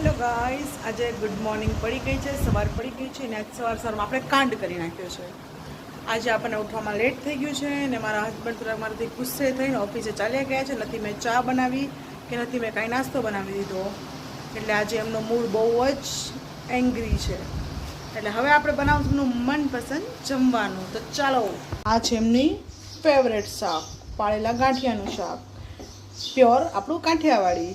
Hello guys, આજે good morning પડી ગઈ છે, સવાર પડી ગઈ છે ને આજ સવારમાં આપણે કાંડ કરી નાખ્યો છે. આજે આપણને ઉઠવામાં લેટ થઈ ગયું છે ને મારા હસબન્ડ થોડા મારાથી ગુસ્સે થઈને ઓફિસે ચાલ્યા ગયા છે. નથી મેં ચા બનાવી કે નથી મેં કાંઈ નાસ્તો બનાવી દીધો, એટલે આજે એમનો મૂડ બહુ જ એંગ્રી છે. એટલે હવે આપણે બનાવશું એમનું મનપસંદ જમવાનું. તો ચાલો, આ છે એમની ફેવરેટ શાક, પાળેલા ગાંઠિયાનું શાક, પ્યોર આપણું કાંઠિયાવાડી.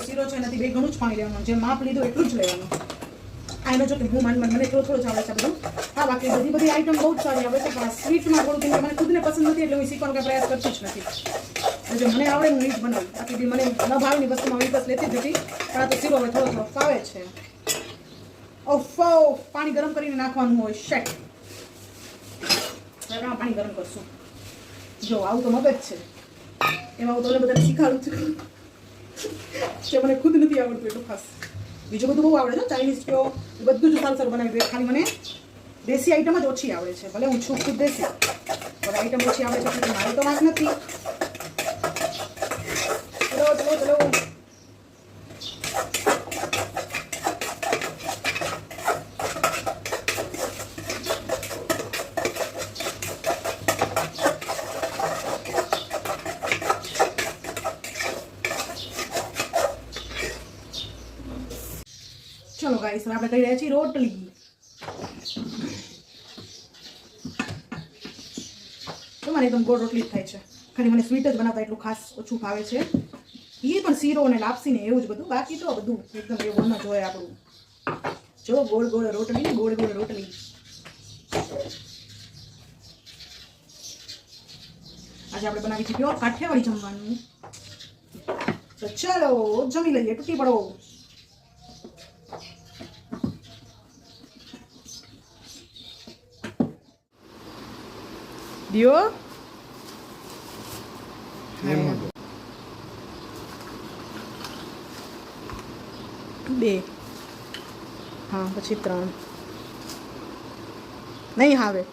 શીરો છે એનાથી બે ઘણું જ પાણી લેવાનું, જે માપ લીધું એટલું જ લેવાનું. આ એનો જો કે હું મને થોડું આવડે છે બધું. હા, બાકી બધી આઈટમ બહુ જ સારી આવે છે, પણ સ્વીટમાં થોડું મને ખુદને પસંદ નથી એટલે હું શીખવાનો કંઈ પ્રયાસ કરતી જ નથી. જો મને આવડે હું એ જ બનાવું, બાકી બી મને ન ભાવની વસ્તુમાં બસ લેતી જ નથી. પણ આ તો શીરો હવે થોડો ફાવે છે. ઓફો, પાણી ગરમ કરીને નાખવાનું હોય. શેક પાણી ગરમ કરશું. જો આવું તો મગજ છે, એમાં હું તમને બધાને શીખાડું છું કે મને ખુદ નથી આવડતું એટલું ખાસ. બીજું બધું બહુ આવડે છે, ચાઇનીઝ કયો બધું જ સારું બનાવી દે. ખાલી મને દેશી આઈટમ જ ઓછી આવડે છે. ભલે હું છું ખુદ દેશી, પણ આઈટમ ઓછી આવડે છે એટલે મારે તો વાત નથી. ચલો ચલો ચલો, ચલો ગાઈસ, આપણે કરી રહ્યા છીએ રોટલી. તો મને એકદમ ગોળ રોટલી જ થાય છે. ખાલી મને સ્વીટ જ બનાવતા એટલું ખાસ ઓછું ભાવે છે. એ પણ શીરો અને લાપસી ને એવું જ બધું. બાકી તો બધું એકદમ એવું જ હોય આપણું. જો ગોળ ગોળ રોટલી, ગોળ ગોળ રોટલી. આજે આપણે બનાવી છે પ્યોર કાઠિયાવાડી જમવાનું. તો ચાલો જમી લઈએ, તૂટી પડો. દિયો બે, હા પછી 3 નહીં આવે.